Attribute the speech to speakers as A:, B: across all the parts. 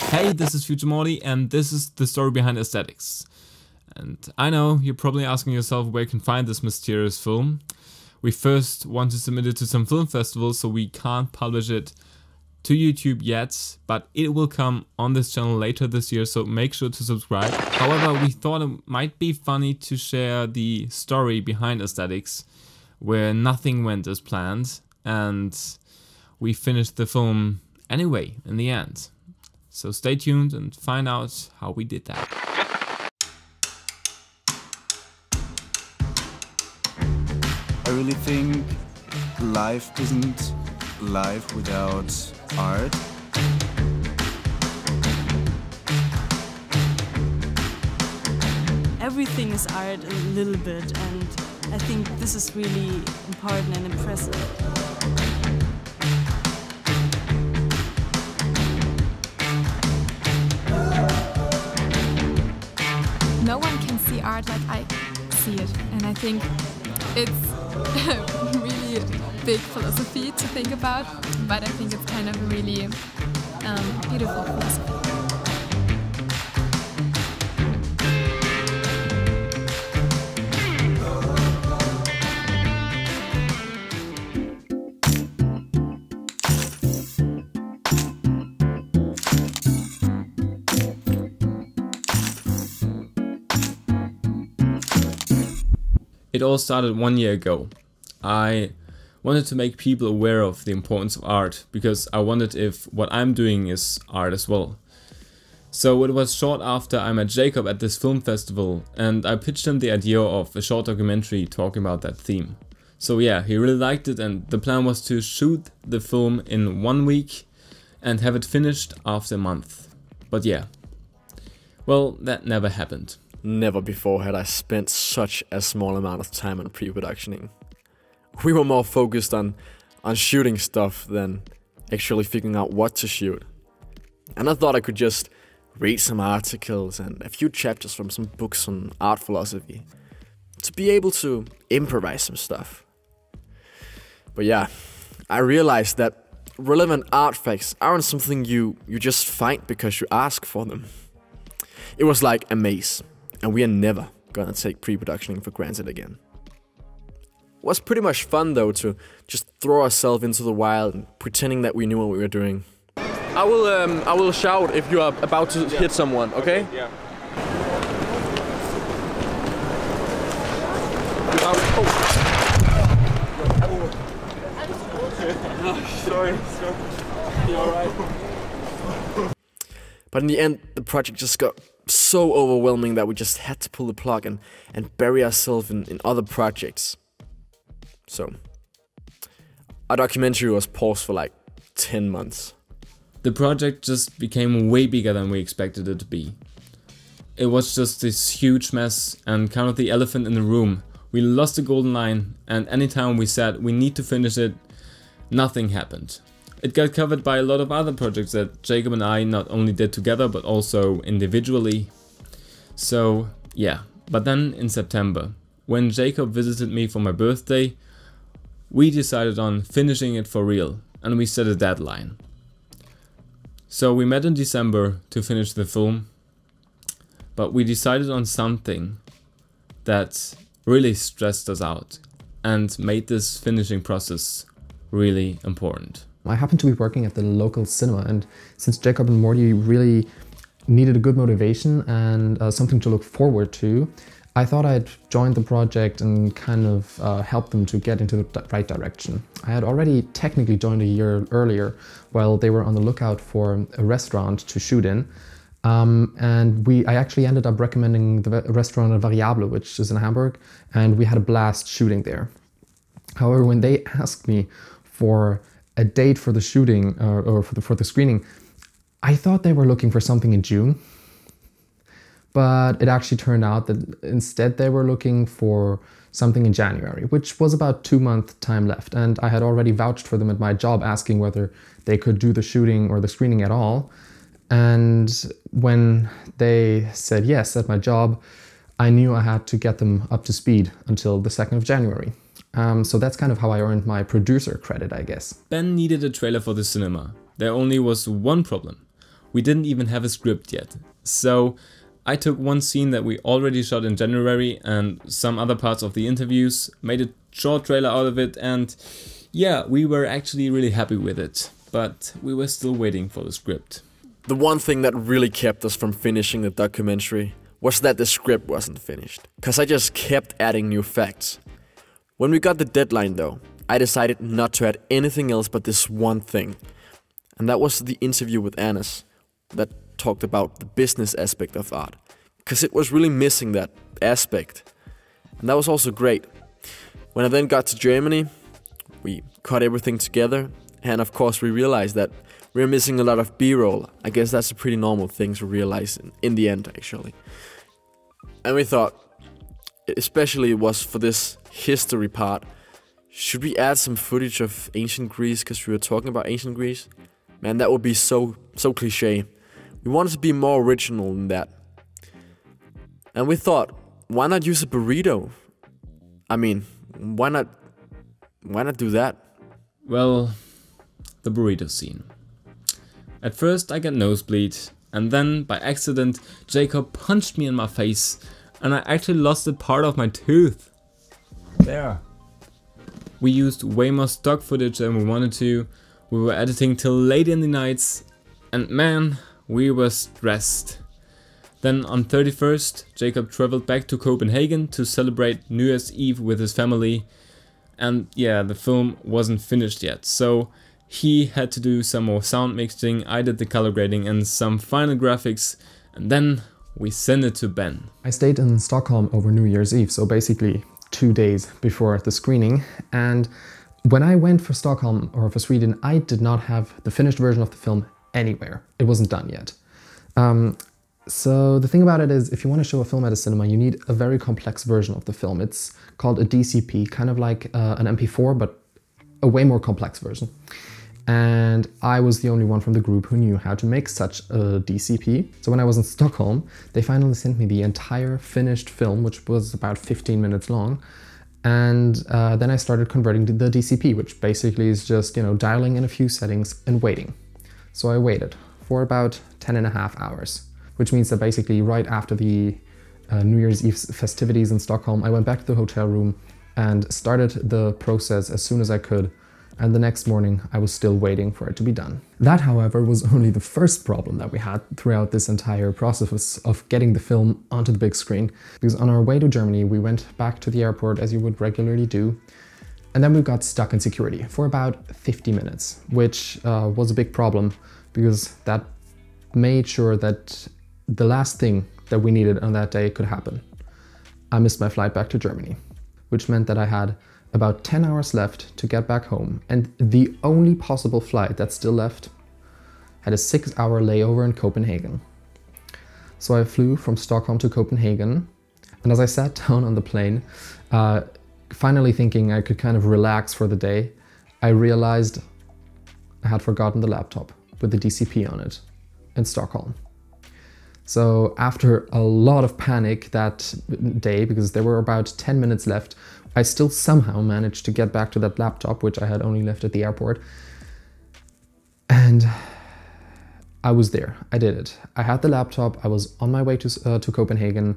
A: Hey, this is Future Morty, and this is the story behind Aesthetics. And I know you're probably asking yourself where you can find this mysterious film. We first want to submit it to some film festivals, so we can't publish it to YouTube yet, but it will come on this channel later this year, so make sure to subscribe. However, we thought it might be funny to share the story behind Aesthetics, where nothing went as planned, and we finished the film anyway in the end. So stay tuned and find out how we did that.
B: I really think life isn't life without art.
C: Everything is art a little bit, and I think this is really important and impressive.
D: No one can see art like I see it, and I think it's a really big philosophy to think about, but I think it's kind of a really beautiful philosophy.
A: It all started 1 year ago. I wanted to make people aware of the importance of art, because I wondered if what I'm doing is art as well. So it was short after I met Jacob at this film festival, and I pitched him the idea of a short documentary talking about that theme. So yeah, he really liked it, and the plan was to shoot the film in 1 week and have it finished after a month. But yeah, well, that never happened.
E: Never before had I spent such a small amount of time on pre-productioning. We were more focused on shooting stuff than actually figuring out what to shoot. And I thought I could just read some articles and a few chapters from some books on art philosophy to be able to improvise some stuff. But yeah, I realized that relevant art facts aren't something you just find because you ask for them. It was like a maze. And we are never gonna take pre-productioning for granted again. It was pretty much fun though to just throw ourselves into the wild and pretending that we knew what we were doing.
F: I will shout if you are about to hit someone, okay? Yeah. Sorry. You alright?
E: But in the end, the project just got so overwhelming that we just had to pull the plug and bury ourselves in other projects. So, our documentary was paused for like 10 months.
A: The project just became way bigger than we expected it to be. It was just this huge mess, and kind of the elephant in the room. We lost the golden line, and anytime we said we need to finish it, nothing happened. It got covered by a lot of other projects that Jacob and I not only did together but also individually. So yeah, but then in September, when Jacob visited me for my birthday, we decided on finishing it for real, and we set a deadline. So we met in December to finish the film, but we decided on something that really stressed us out and made this finishing process really important.
G: I happened to be working at the local cinema, and since Jacob and Morty really needed a good motivation and something to look forward to, I thought I'd join the project and kind of help them to get into the right direction. I had already technically joined a year earlier while they were on the lookout for a restaurant to shoot in. I actually ended up recommending the restaurant Variable, which is in Hamburg, and we had a blast shooting there. However, when they asked me for a date for the shooting or for the screening, I thought they were looking for something in June, but it actually turned out that instead they were looking for something in January, which was about 2 months time left. And I had already vouched for them at my job, asking whether they could do the shooting or the screening at all. And when they said yes at my job, I knew I had to get them up to speed until the 2nd of January. So that's kind of how I earned my producer credit, I guess.
A: Ben needed a trailer for the cinema. There only was one problem. we didn't even have a script yet. So I took one scene that we already shot in January and some other parts of the interviews, made a short trailer out of it, and yeah, we were actually really happy with it. But we were still waiting for the script.
E: The one thing that really kept us from finishing the documentary was that the script wasn't finished, cause I just kept adding new facts. When we got the deadline though, I decided not to add anything else but this one thing. And that was the interview with Anas that talked about the business aspect of art, cause it was really missing that aspect. And that was also great. When I then got to Germany, we cut everything together, and of course we realized that we're missing a lot of B-roll. I guess that's a pretty normal thing to realize in the end, actually. And we thought, especially it was for this history part, should we add some footage of ancient Greece, because we were talking about ancient Greece? Man, that would be so cliche. We wanted to be more original than that. And we thought, why not use a burrito? I mean, why not do that?
A: Well, the burrito scene. At first I got nosebleed, and then by accident Jacob punched me in my face and I actually lost a part of my tooth. There. We used way more stock footage than we wanted to. We were editing till late in the nights, and man, we were stressed. Then on 31st, Jacob traveled back to Copenhagen to celebrate New Year's Eve with his family. And yeah, the film wasn't finished yet, so he had to do some more sound mixing, I did the color grading and some final graphics, and then we sent it to Ben.
G: I stayed in Stockholm over New Year's Eve, so basically 2 days before the screening, and when I went for Stockholm or for Sweden, I did not have the finished version of the film anywhere. It wasn't done yet. So the thing about it is, if you want to show a film at a cinema, you need a very complex version of the film. It's called a DCP, kind of like an MP4, but a way more complex version. And I was the only one from the group who knew how to make such a DCP. So when I was in Stockholm, they finally sent me the entire finished film, which was about 15 minutes long. And then I started converting to the DCP, which basically is just, you know, dialing in a few settings and waiting. So I waited for about 10.5 hours, which means that basically right after the New Year's Eve festivities in Stockholm, I went back to the hotel room and started the process as soon as I could. And the next morning I was still waiting for it to be done. That, however, was only the first problem that we had throughout this entire process of getting the film onto the big screen. Because on our way to Germany, we went back to the airport as you would regularly do. And then we got stuck in security for about 50 minutes, which was a big problem because that made sure that the last thing that we needed on that day could happen. I missed my flight back to Germany, which meant that I had about 10 hours left to get back home, and the only possible flight that still left had a 6-hour layover in Copenhagen. So I flew from Stockholm to Copenhagen, and as I sat down on the plane, finally thinking I could kind of relax for the day, I realized I had forgotten the laptop with the DCP on it in Stockholm. So after a lot of panic that day, because there were about 10 minutes left, I still somehow managed to get back to that laptop, which I had only left at the airport. And I was there. I did it. I had the laptop. I was on my way to Copenhagen.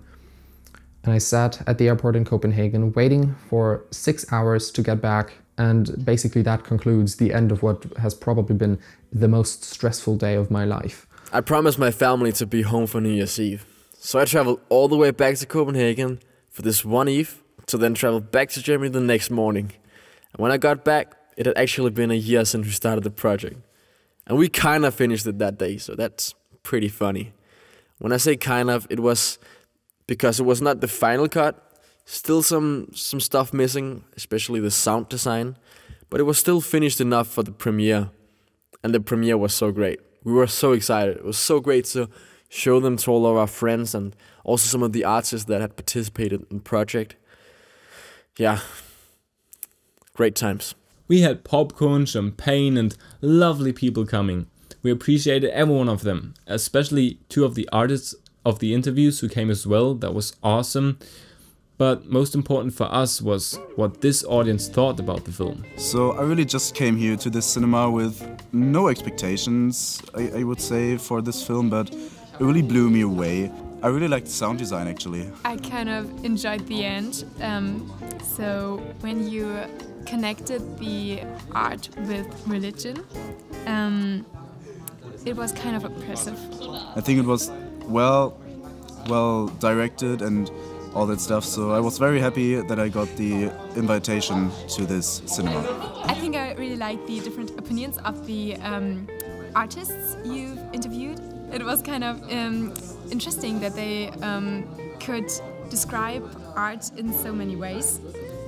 G: And I sat at the airport in Copenhagen waiting for 6 hours to get back. And basically that concludes the end of what has probably been the most stressful day of my life.
E: I promised my family to be home for New Year's Eve. So I traveled all the way back to Copenhagen for this one eve, to then travel back to Germany the next morning. And when I got back, it had actually been a year since we started the project. And we kind of finished it that day, so that's pretty funny. When I say kind of, it was because it was not the final cut. Still some stuff missing, especially the sound design. But it was still finished enough for the premiere. And the premiere was so great. We were so excited. It was so great to show them to all of our friends and also some of the artists that had participated in the project. Yeah, great times.
A: We had popcorn, champagne and lovely people coming. We appreciated every one of them, especially 2 of the artists of the interviews who came as well. That was awesome. But most important for us was what this audience thought about the film.
B: So I really just came here to this cinema with no expectations, I would say, for this film, but it really blew me away. I really liked the sound design, actually.
D: I kind of enjoyed the end. So when you connected the art with religion, it was kind of oppressive.
B: I think it was well directed and all that stuff, so I was very happy that I got the invitation to this cinema.
D: I think I really liked the different opinions of the artists you've interviewed. It was kind of interesting that they could describe art in so many ways,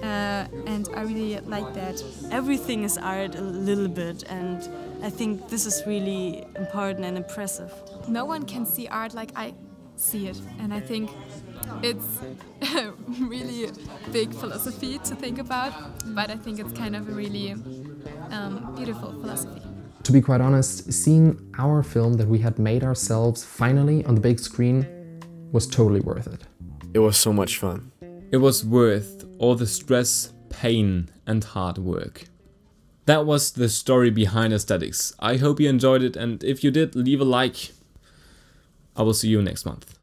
D: and I really like that.
C: Everything is art a little bit, and I think this is really important and impressive.
D: No one can see art like I see it, and I think it's a really big philosophy to think about, but I think it's kind of a really beautiful philosophy.
G: To be quite honest, seeing our film that we had made ourselves finally on the big screen was totally worth it.
E: It was so much fun.
A: It was worth all the stress, pain and hard work. That was the story behind Aesthetics. I hope you enjoyed it, and if you did, leave a like. I will see you next month.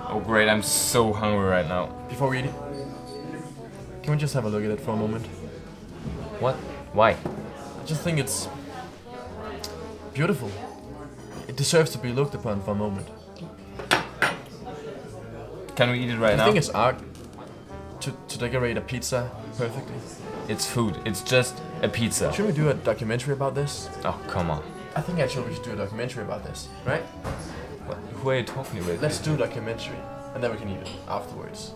A: Oh great, I'm so hungry right now.
E: Before we eat it, can we just have a look at it for a moment?
A: What? Why?
E: I just think it's beautiful. It deserves to be looked upon for a moment.
A: Can we eat it right now?
E: I think it's art to decorate a pizza perfectly.
A: It's food, it's just a pizza.
E: Should we do a documentary about this?
A: Oh, come on.
E: I think actually we should do a documentary about this, right?
A: What? Who are you talking with?
E: Let's do a documentary, and then we can eat it afterwards.